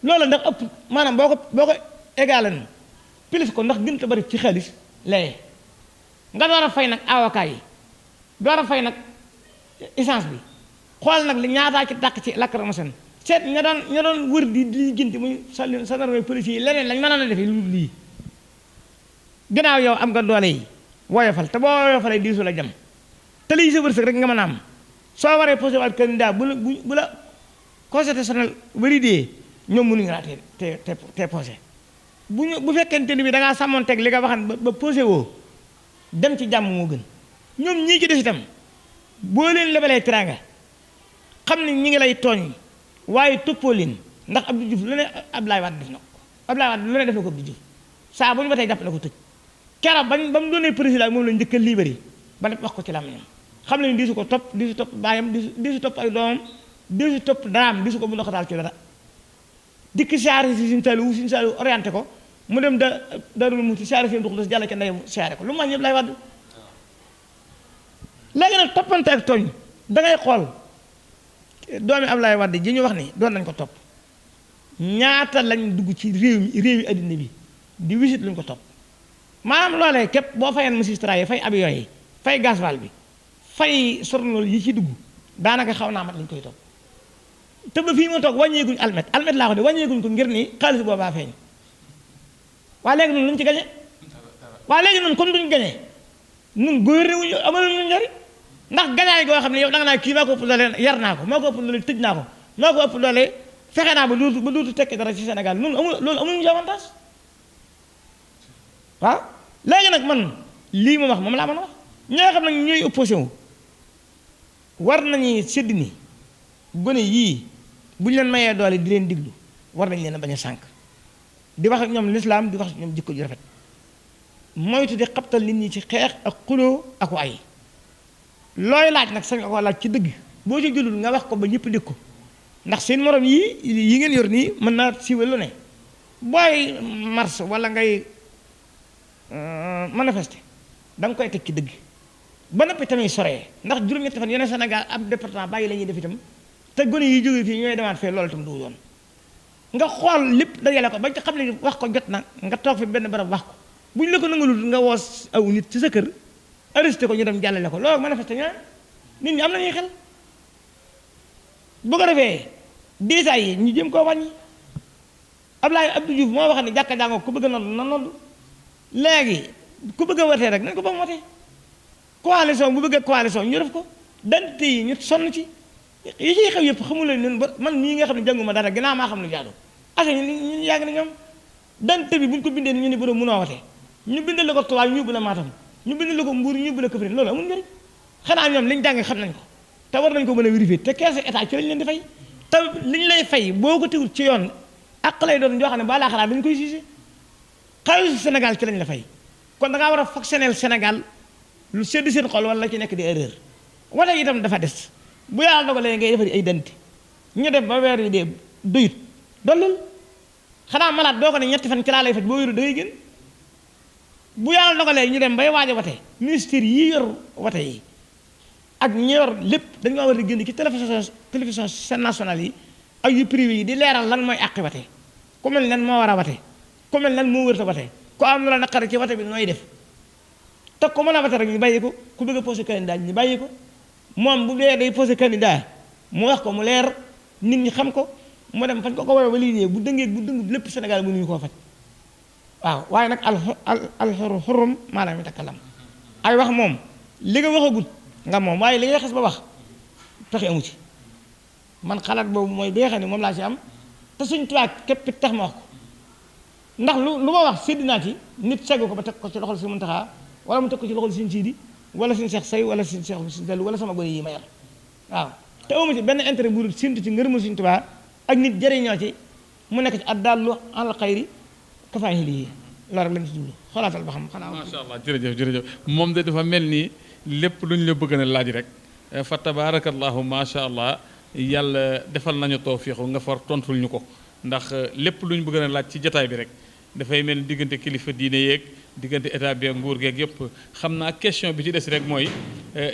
loolu ndax ëpp maanaam boo ko égalé na plus ko ndax gën a bari ci xaalis laye nga door a fay nag avocat yi door a fay nag essence bi xool nag li ñaataa ci dàq ci lacrymogène seet ña doon wër di ginti muy gendarmerie police yi leneen lañ mën a defee lu lii gannaaw yow am nga doole yi woyofal te boo woyofalee diisu la jam te lii sa wërsëg rek nga mën a am soo waree posé waat candidat bu la constitutionnel validé ñoom mënuñu laa te posé bu fekkente ni bi da ngaa sàmmoonteeg li nga waxan ba posé woo dem ci jàmm moo gën ñoom ñii ci des itam boo leen lebalee teraanga xam ne ñi ngi lay tooñ waaye toppoo leen ndax Abdou Diouf lu ne Abdoulaye Wade def na ko Abdoulaye Wade lu ne def na ko Abdou Diouf saa bu ñu ba tey jàpp na ko tëj keroog ba mu doonee président moom lañu njëkk a libéré ba def wax ko ci làmmiñam xam ne di su ko topp di su topp baayam di su topp ay doomam di su topp daraam di su ko bu ndox daal ci dara dikk siyaare si Sëñ Saliou orienté ko mu dem Darou Mouhty siyaare si ndox des jàll ca ndeyam siyaare ko lu ma ñëpp lay wadd léegi nag toppante ak tooñ dangay xool doomi Abdoulaye Wade ji ñu wax ni doon nañ ko topp ñaata lañ dugg ci réewi addina bi di wisit luñ ko topp maanaam loolee képp boo fayeen magistrat yi fay avion yi fay gasoil bi fay sornol yi ci dugg daanaka xaw naa mat lañ koy topp te ba fii ma toog wàññeeguñ almet laa ko de wàññeeguñ ko ngir ni xaalis boobaa feeñ waa léegi noonu luñ ci gañe waa léegi noonu kon duñ gañe nun gouverné wuñu amal ñu njariñ ndax gañaay goo xam ne yow da nga naa kii maa ko ëpp doole yar naa ko maa ko ëpp doole tëj naa ko maa ko ëpp doole fexe naa ba dootu tekki dara ci Sénégal nun loolu amuñu avantage waaw léegi nag man lii ma wax moom laa mën a wax ñi nga xam nag ñooy opposé wu war nañuy sédd ni gone yii bu ñu leen mayee doole di leen diglu war nañ leen a bañ a sànq di wax ak ñoom lislaam di wax ak ñoom jikko ju rafet moytu di xabtal nit ñi ci xeex ak xuloo ak ay looy laaj nag sañ nga ko laaj ci dëgg boo ci jëlul nga wax ko ba ñëpp dégg ko ndax seen morom yi ngeen yor nii mën naa siiwal lu ne booy mars wala ngay manifester da nga koy teg ci dëgg ba noppi tamit soree ndax juróom-ñetti fan yeneen Sénégal ab département bàyyi la ñuy def itam te gone yi jógee fii ñooy demaat fee loolu itam du yoon nga xool lépp dajale ko ba nga xam ne wax ko jot na nga toog fi benn barab wax ko bu ñu la ko nangalul nga woos aw nit ci sa kër arrêté ko ñu dem jàllale ko loolu manifester ñaa nit ñi am nañuy xel bu ko defee diisaay yi ñu jëm koo wàññi Abdou Diouf moo wax ne jàkka jàngoo ku bëgg a nodd na nodd léegi ku bëgg a watee rek nañ ko ba mu watee coalition bu bëgg a coalition ñu def ko dante yi ñu sonn ci yi ciy xew yëpp xamul leen ba man mii nga xam ne jànguma dara ginnaaw maa xam ne jaadu ase ñu yàgg na ñoom dante bi bu ñu ko bindee ñu ni borom mënoo watee ñu bindal la ko Tuubaa ñu yóbbu la Matam ñu bindal la ko Mbuur ñu yóbbu la Kaffrine loolu amul njëriñ xanaa ñoom liñ jàng xam nañ ko te war nañ ko mën a vérifier te keesu état ci lañ leen di fay te liñ lay fay boo ko tegul ci yoon ak lay doon joo xam ne ba laa xalaat dañ koy siise xaalisu Sénégal ci lañ la fay kon da ngaa war a fonctionner Sénégal lu sedd seen xol wala ci nekk di erreur wala itam dafa des bu yàlla dogalee ngay defari ay denti ñu def ba weer wi dee doyut dollul xanaa malaat doo ko ne ñetti fan ci laa lay faj boo wéru da ngay gën bu yàlla dogalee ñu dem bay waaj a wate ministère yi yor wate yi ak ñi yor lépp dañu war a génn ci télévision chaîne nationale yi ak yu privé yi di leeral lan mooy àqi wate ku mel nan moo war a wate ku mel nan moo wërta wate ku am lu la naqari ci wate bi nooy def te ku mën a wate rek ñu bàyyi ko ku bëgg a posé candidat ñu bàyyi ko moom bu dee day posé candidat mu wax ko mu leer nit ñi xam ko mu dem fañ ko war a validé bu dëngee bu dëngu lépp Sénégal mënuñu koo faj waaw waaye nag al xurum maa lam yatakalam ay wax moom li nga waxagut nga moom waaye li nga xes ba wax pexe amu ci man xalaat boobu mooy bi nga xam ne moom laa ci am te suñ tubaab képp tax ma wax ko ndax lu ma wax sédd naa ci nit segg ko ba teg ko ci loxol Sëriñ Muntaxa wala mu teg ko ci loxol Sëriñ Siidi wala Sëriñ Seex Say wala Sëriñ Seex Dellu wala sama gone yi ma yor waaw te amu ci benn intérêt bu dul séntu ci ngërëmal Sëriñ Tuubaa ak nit jëriñoo ci mu nekk ci addallu alal xayri kafaahilihi loolu rek lañ ci jublu xoolaatal ba xam xanaa.
macha allah jërëjëf moom de dafa mel ni lépp lu ñu la bëgg na laaj rek fa tabaarakallahu macha allah yàlla defal nañu tawfiixu nga far tontul ñu ko ndax lépp lu ñu bëgg na laaj ci jataay bi rek dafay mel ni diggante kilifa diine yeeg diggante état bi ak nguur geeg yëpp xam naa question bi ci des rek mooy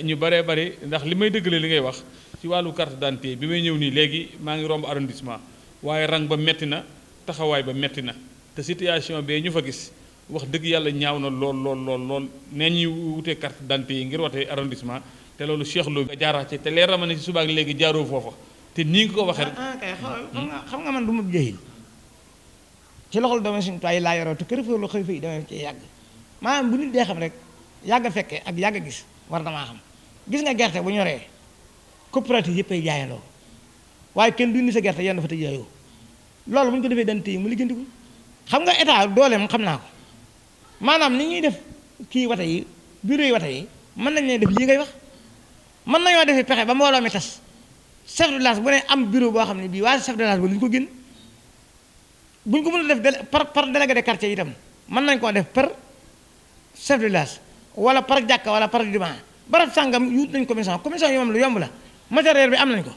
ñu baree bari ndax li may dëggale li ngay wax ci wàllu carte d'identité bi may ñëw nii léegi maa ngi romb arrondissement waaye rang ba metti na taxawaay ba metti na te situation bee ñu fa gis wax dëgg yàlla ñaaw na lool nee ñuy wutee carte d'identité yi ngir watee arrondissement te loolu Cheikh Lo nga jaaraat ci te leer na ma ne ci subaak léegi jaaroo foofa te nii nga ko waxee rek.
kay xam nga man du ma jahil ci loxol doomu Sëriñ Tuubaa yi laa yoroo te kër fa lu xëy fa yi damay ci yàgg maanaam bu nit dee xam rek yàgg fekkee ak yàgg gis war damaa xam gis nga gerte bu ñoree coopérative yëpp ay jaayandoo waaye kenn du ni sa gerte yenn fa te jaayoo loolu bu ñu ko defee dante yi mu lijjanti ko xam nga état dooleem xam naa ko maanaam ni ñuy def kii wate yi bureau yi wate yi mën nañ ne def lii ngay wax mën nañoo defee pexe ba mbooloo mi tas chef de village bu ne am bureau boo xam ne bii waa chef de village ba lu ñu ko génn bu ñu ko mën a def par délégué de quartier itam mën nañ koo def par chef de village wala par jàkka wala par jumaa barab sàngam yuut nañ commission yi moom lu yomb la matériel bi am nañ ko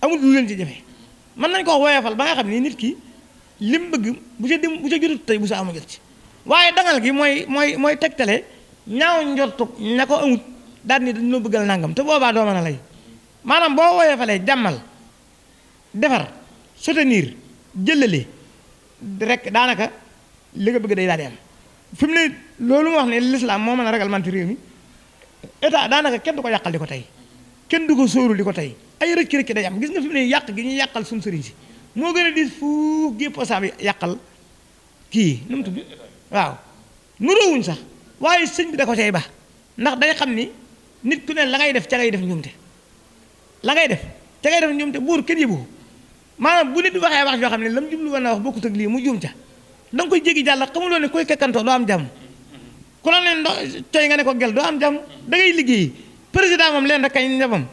amul lu leen ci jafe mën nañ koo woyofal ba nga xam ni nit ki lim bëgg bu ca jotut tey bu sa amu jot ci waaye dangal gi mooy tegtale ñaaw njortu ña ko amut daal ni dañoo bëggal nangam te boobaa doo mën a lay maanaam boo woyofalee jàmmal defar soutenir jëlale rek daanaka li nga bëgg day daal di am fi mu ne loolu mu wax ne l'islam moo mën a ragal manti réew mi état daanaka kenn du ko yàqal di ko tey kenn du ko sóoru di ko tey ay rëcc day am gis nga fi mu ne yàq gi ñuy yàqal suñu sëriñ si moo gën a di fuuf gi posaam yàqal kii nu mu tudd waaw nuróowuñ sax waaye sëñ bi da ko cay ba ndax day xam ni nit ku ne la ngay def ca ngay def njuumte la ngay def ca ngay def njuumte buur kenn yëbu maanaam bu nit waxee wax yoo xam ne la mu jublu woon a wax bokkut ak lii mu juum ca da nga koy jéggi jàll xamuloo ne koy kekkantoo doo am jàmm ku la ne tey nga ne ko gel doo am jàmm da ngay liggéey président moom leen rek kay njabam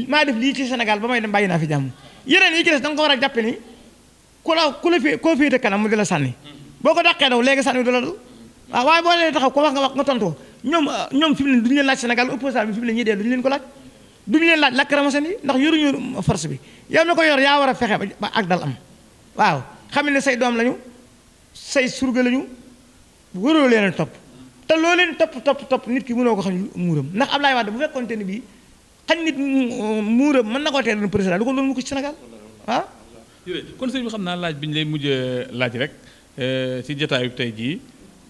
maa def lii ci Sénégal ba may dem bàyyi naa fi jàmm yeneen yi ci des da nga ko war a jàppe ni koo féete kanam mu di la sànni boo ko dàqee daw léegi sànni du la dal waaw waaye boo leen taxaw ko wax nga tontu ñoom fi mu ne duñu leen laaj Sénégal opposant bi fi mu ne ñuy dee duñu leen ko laaj duñu leen laaj lakk ramasen yi ndax yoruñu force bi yow mi ko yor yaa war a fexe ba ak dal am waaw xam ne say doom lañu say surga lañu waroo leen topp te loo leen topp nit ki mënoo ko xam muuram ndax Ablaye Wade bu fekkoonte ni bii xañ nit muuram mën na koo teel président du ko doon mu ko ci Sénégal waaw.
kon sëñ bi xam naa laaj bi ñu lay mujj laaj rek ci jotaayu tey jii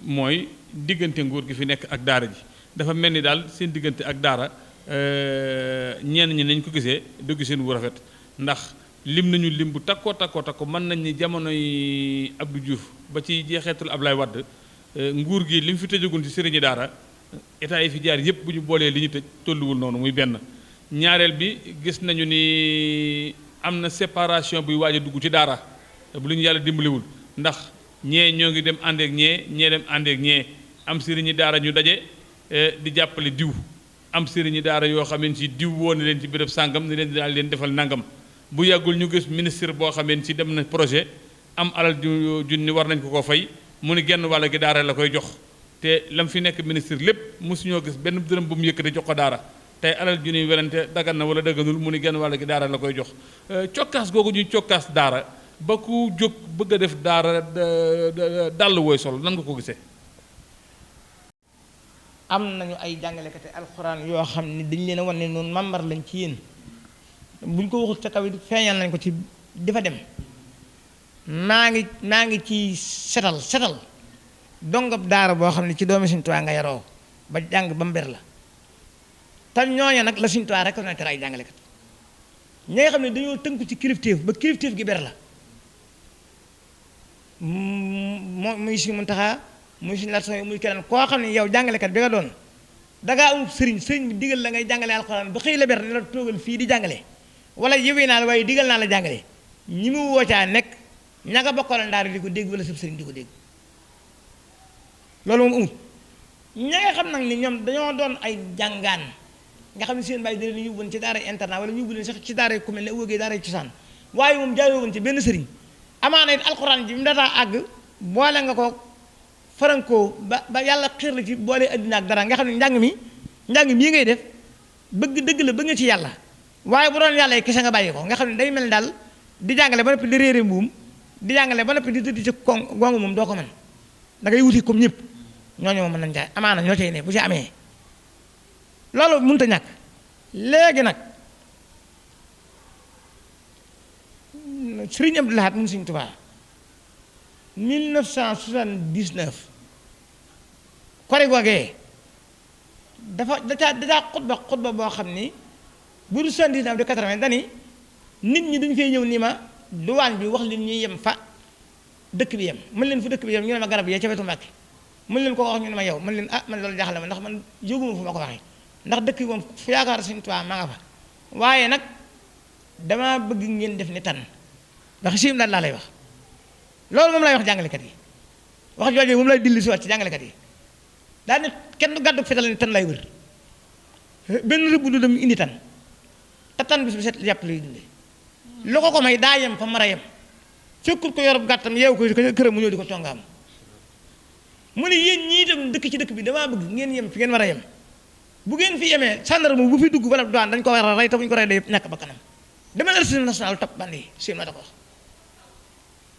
mooy diggante nguur gi fi nekk ak daara ji dafa mel ni daal seen diggante ak daara ñenn ñi nañ ko gisee dugg seen wu rafet ndax lim nañu lim bu takkoo mën nañ ni jamonoy Abdou Diouf ba ci jeexeetul Ablaye Wade nguur gi li mu fi tëjagun ci sëriñi daara état yi fi jaar yëpp bu ñu boolee li ñu tëj tolluwul noonu muy benn ñaareel bi gis nañu ni am na séparation buy waaj a dugg ci daara bu lu ñu yàlla dimbaliwul ndax ñee ñoo ngi dem àndeek ñee dem àndeek ñee am sëriñi daara ñu daje di jàppale diw am sëriñi daara yoo xamante ci diw woon na leen ci béréb sàngam ni leen daal leen defal nangam bu yàggul ñu gis ministre boo xamante ci dem na projet am alal ju ni war nañ ko fay mu ni genn wàll gi daara la koy jox te lam fi nekk ministre lépp mosuñoo gis benn dërëm bu mu yëkkati jox ko daara tey alal ju ñuy werante dagan na wala daganul mu ni genn wàll gi daara la koy jox cokkaas googu ñuy cokkaas daara ba ku jóg bëgg a def daara dàll wooy sol nan nga ko gisee.
am nañu ay jàngalekati alxuraan yoo xam ne dañ leen a wan ne noonu membre lañ ci yéen buñ ko waxul ca kaw it feeñal nañ ko ci dafa dem maa ngi ci setal dongab daara boo xam ne ci doomi Sëriñ Tuubaa nga yaroo ba jàng ba mber la te ñooña nag la Sëriñ Tuubaa reconnaître ay jàngalekat ñi nga xam ne dañoo tënku ci kilifteef ba kilifteef gi ber la muy Sëriñ Muntaxaa muy Sëriñ Laat muy keneen koo xam ne yow jàngalekat bi nga doon dangaa amul sëriñ bi digal la ngay jàngale alxuraan ba xëy la ber ne la toogal fii di jàngale wala yëwee naa la waaye digal naa la jàngale ñi mu woocaa nekk ña nga bokkaloon daara di ko dégg wala sëb sëriñ di ko dégg loolu moom amut ña nga xam nag ni ñoom dañoo doon ay jàngaan nga xam ne seen bàyyi da leen yóbbu woon ci daara internat wala yóbbu leen sax ci daara ku mel ne ëwëgee daara cosaan waaye moom jaayoo woon ci benn sëriñ amaana it alxuraan ji mu dataa àgg boole nga ko farankoo ba yàlla xiir la ci boole addina ak dara nga xam ne njàng mii ngay def bëgg dëgg la bëgg nga ci yàlla waaye bu doon yàlla yi kese nga bàyyi ko nga xam ne day mel ni daal di jàngale ba noppi di réere mbuum di jàngale ba noppi di tëdd ci gongu moom doo ko mën da ngay wuti comme ñëpp ñooñu moom mën nañ jaay amaana ñoo cay ne bu ci amee loolu mënut a ñàkk léegi nag Sëriñ Abdou Lahad mu Sëriñ Tuubaa 1979 kori googee dafa xutba boo xam ni bu du 79 di 80 dani nit ñi dañu fay ñëw ni ma duwaan bi wax leen ñuy yem fa dëkk bi yem mën leen fu dëkk bi yem ñu ne ma garab yee ca wetu Mbàkke mën leen ko wax ñu ne ma yow mën leen man loolu jaaxle ma ndax man jóguma fu ma ko waxee ndax dëkk bi moom fu yaakaar Sëriñ Tuubaa ma nga fa waaye nag dama bëgg ngeen def ni tan ndax siim daal laa lay wax loolu moom lay wax jàngalekat yi wax jooju moom lay dilli si waat ci jàngalekat yi daal ne kenn du gàddu fetal ni tan lay wër benn rëbb du dem indi tan te tan bis bi set yàpp lay dunde lu ko may daa yem fa mar a yem fekkul ko yorub gàttam yeewu ko këram mu ñëw di ko congaam mu ne yéen ñii itam dëkk ci dëkk bi damaa bëgg ngeen yem fi ngeen war a yem bu ngeen fi yemee gendarme bu fi dugg wala douane dañ ko war a rey te bu ñu ko rey day ñàkk ba kanam demal archive nationale topp bandi yi sim na da ko wax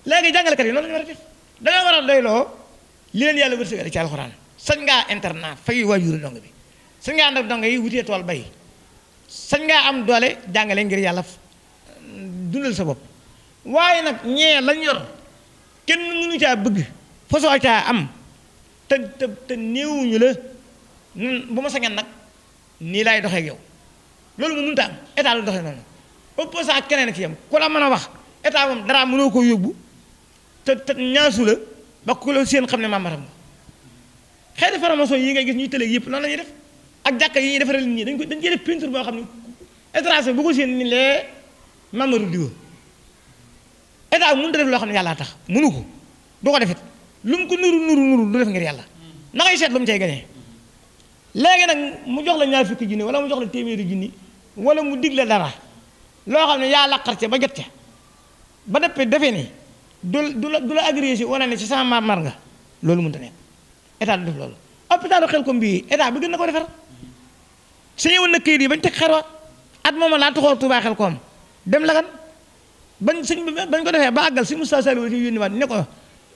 léegi jàngalekat yi noonu la ñu war a def dañoo war a doyloo li leen yàlla wërsëgale ci alxuraan sañ ngaa internat fay waajuru dong bi sañ ngaa ànd ak dong yi wutee tool bay sañ ngaa am doole jàngale ngir yàlla dundal sa bopp waaye nag ñee lañ yor kenn mënu caa bëgg fasoo caa am te néewuñu la bu ma sañan nag nii laay doxee ak yow loolu mu mënta am état lu doxee noonu opposant ak keneen ci yam ku la mën a wax état moom dara mënoo ko yóbbu te ñaasu la ba ku la seen xam ne maamaram la xeeti formation yi ngay gis ñuy tëlee yëpp noonu la ñuy def ak jàkka yi ñuy defaral nit ñi dañ ciy def peinture boo xam ne étranger bu ko seen ni lee mamaru diwa état mënut a def loo xam ne yàllaa tax mënu ko du ko defit lu mu ko nuru du def ngir yàlla na ngay seet lu mu cay gañee léegi nag mu jox la ñaar fukki junni wala mu jox la téeméeri junni wala mu dig la dara loo xam ne yaa laqar ca ba jot ca ba deppee defee ni du la agressé wane ne ci sama mar nga loolu mënut a nekk état du def loolu hôpitalu xel ko mbii état bi gën na ko defar su ñëwoon na këyit yi bañ teg xerwaat at mooma laa taxoo Tuubaa xel koom dem lagan bañ ko defee ba àggal si Moustapha Sall ci yónni waat ne ko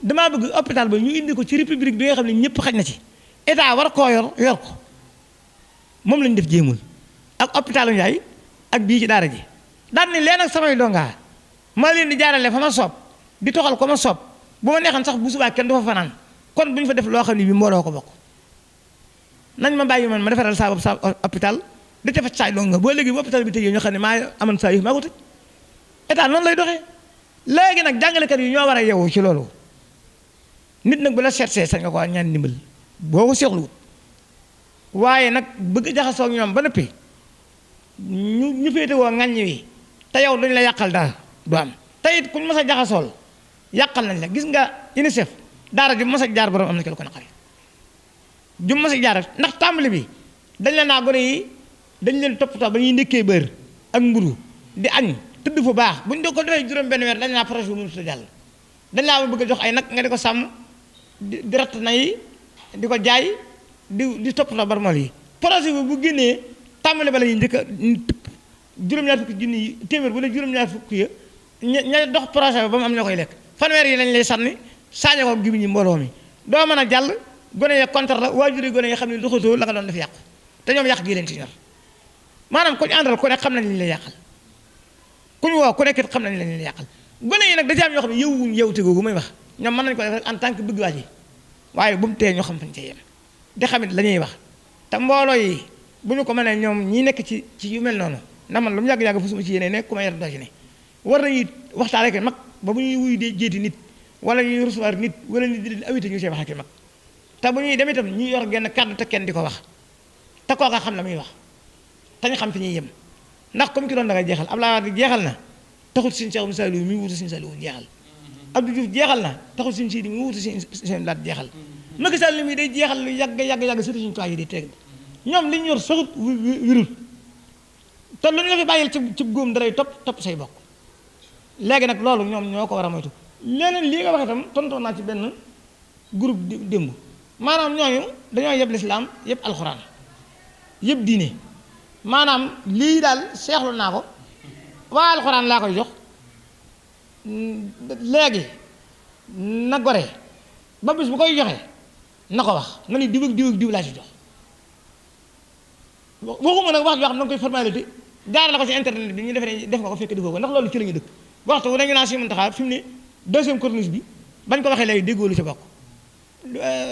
damaa bëgg hôpital ba ñu indi ko ci république bi nga xam ne ñëpp xaj na ci état war koo yor ko moom lañu def jéemul ak hôpitalu Njaay ak bii ci daara ji daan ni leen ak samay dongaa maa leen di jaarale fa ma soob di toxal ko ma soob bu ma neexan sax bu subaa kenn du fa fanaan kon bu ñu fa def loo xam ne bi mbooloo ko bokk nañ ma bàyyi man ma defaral saa bopp sa hôpital di ca faj saay donga boo léegi bu hôpital bi tëjee ñoo xam ne maa amoon saa yi maa ko tëj état noonu lay doxee léegi nag jàngalekat yi ñoo war a yeewu ci loolu nit nag bu la seetsee sañ nga ko ñaan ndimbal boo ko seexluwut waaye nag bëgg jaxasoo ak ñoom ba noppi ñu féete woo ŋàññ wi te yow dañu la yàqal dara du am te it kuñ mas a jaxasool yàqal nañ la gis nga UNICEF daara ju mas a jaar borom am na ci lu ko naqari ju mas a jaar ndax tàmbali bi dañ la naa gone yi dañ leen toppatoo ba ñuy ndékkee bër ak mburu di añ tëdd fu baax buñ doo ko defee juróom benn weer dañ naa projet bi mënut a jàll dañ laa bëgg a jox ay nag nga di ko sàmm di ratt na yi di ko jaay di toppatoo barmal yi projet bi bu génnee tàmbali ba la ñuy njëkk a juróom-ñaar fukki junni yi téeméer bu ne juróom-ñaar fukki ya ña dox projet bi ba mu am ñoo koy lekk fanweer yi lañ lay sànni saaña ko gibi ñi mbooloo mi doo mën a jàll gone ya contre la waajur yi gone yi xam ne doxatoo la nga doon def yàqu te ñoom yàq gii leen ci ñor maanaam ku ñu àndal ku nekk xam nañ li ñu lay yàqal ku ñu woo ku nekk xam nañ li ñu lay yàqal gone yi nag da ci am ñoo xam ne yëwuñ yëwte googu may wax ñoom mën nañu ko def rek en tant que bëgg waa ji waaye bu mu tee ñoo xam fañ ca yem di xamit la ñuy wax te mbooloo yi bu ñu ko mënee ñoom ñi nekk ci yu mel noonu ndax man lu mu yàgg-yàgg fu suma ci yéene nekk ku ma yar doo ci ne war nañuy waxtaan ak mag ba bu ñuy wuy dee jéeti nit wala ñuy recevoir nit wala nit di leen awité ñu see wax ak mag te bu ñuy dem itam ñuy yor genn kàddu te kenn di ko wax te kooka xam la muy wax te ñu xam fi ñuy yem ndax comme ki doon da ngay jeexal Abdoulaye Wade jeexal na taxul Sëriñ Cheikh Saliou mi wutu Sëriñ Saliou jeexal Abdou Diouf jeexal na taxul Sëriñ Sidi mi wutu Sëriñ Laat jeexal Macky Sall li muy day jeexal lu yàgg surtout suñu toit yi di teg ñoom li ñu yor soxut wirul te lu ñu la fi bàyyil ci góom daray topp say bokk léegi nag loolu ñoom ñoo ko war a moytu leneen lii nga wax itam tontoon naa ci benn groupe démb maanaam ñooñu dañoo yëpp lislaam yëpp alxuraan yëpp diine maanaam lii daal seexlu naa ko waa alxuraan laa koy jox léegi na gore ba bis bu koy joxe na ko wax na ni diw ak diw laa ci jox waxuma nag wax joo xam ne da nga koy formalité jaarale ko ci internet bi ñu defee def nga ko fekk defoo ko ndax loolu ci la ñu dëkk waxtu dañu naan si Muntaxa fi mu ne deuxième corniche bi bañ ko waxee léegi déggoo lu ci bokk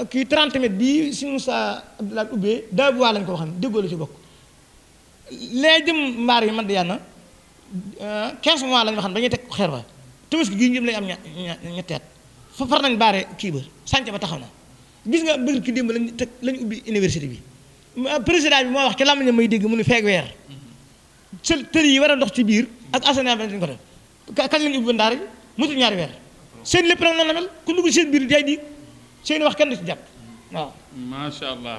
kii 30 mètres bii si Moussa Abdoulaye ubbee daa bu waa lañ ko wax ne déggoo lu ci bokk lee jëm mbaar yi man di yàlla 15 mois lañ waxam dañuy teg xeer ba Tabaski gii njëm lay am ñetti at fa far nañ baare kii ba sànc ba taxaw na gis nga bëgg ki démb lañ ubbi université bi président bi moo wax ci làmmiñam may dégg mu ne feeg weer tër yi war a dox ci biir ak assainissement bi dañ ko def kañ lañu ubbi ndaar yi mutul ñaari weer seen lépp nag noonu la mel ku dugg seen biir jaay di seen wax kenn du ci jàpp waaw.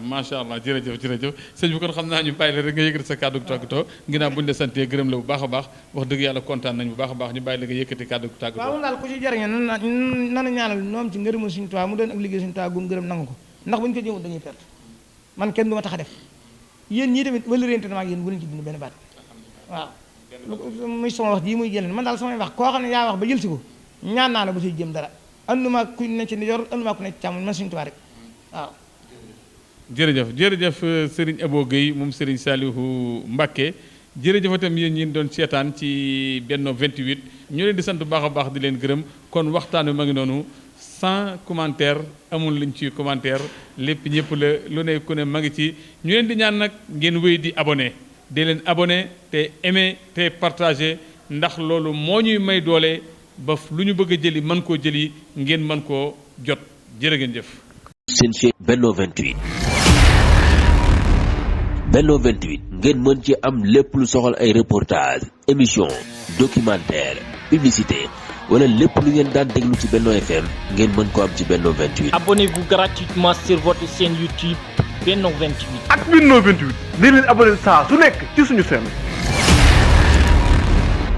macha allah jërëjëf sëñ bi kon xam naa ñu bàyyi la rek nga yëkkati sa kàddu tàggatoo ginnaaw bu ñu la santee gërëm la bu baax a baax wax dëgg yàlla kontaan nañ bu baax a baax ñu bàyyi la nga yëkkati kàddu tàggatoo.
waaw moom daal ku ci jariñoo nanu ñaanal noom ci ngërëmal suñu Tuubaa mu doon ak liggéey suñu Tuubaa gun gërëm nangu ko ndax bu ñu ko jëmul dañuy perte man kenn du ma tax a def yéen ñii tamit wala réente na ak yéen bu leen ci dund benn baat waaw muy sama wax jii muy jëleen man daal samay wax koo xam ne yaa wax ba jël si ko ñaan naa la ba siy jëm dara anduma ku ne ci ndijoor anduma ku ne ci càmmoñ man suñu Tuubaa rek waaw.
jërëjëf Serigne Abo Gueye moom Serigne Saliou Mbacké jërëjëf itam yéen ñi doon seetaan ci Benno 28 ñu leen di sant bu baax a baax di leen gërëm kon waxtaan wi ma ngi noonu sans commentaire amul luñ ci commentaire lépp ñëpp la lu ne ku ne ma ngi ci ñu leen di ñaan nag ngeen wéy di abonné di leen abonné te aimé te partagé ndax loolu moo ñuy may doole ba lu ñu bëgg a jëli mën koo jëli ngeen mën koo jot jërë ngeen jëf.
seen chaîne Benno 28 ngeen mën ci am lépp lu soxal ay reportage émission documentaire publicité wala lépp lu ngeen daan déglu ci Benno FM ngeen mën ko am ci Benno 28.
Abonnez-vous gratuitement sur votre chaîne YouTube Benno 28.
ak Benno 28 ni leen abonné saa su nekk ci suñu chaîne.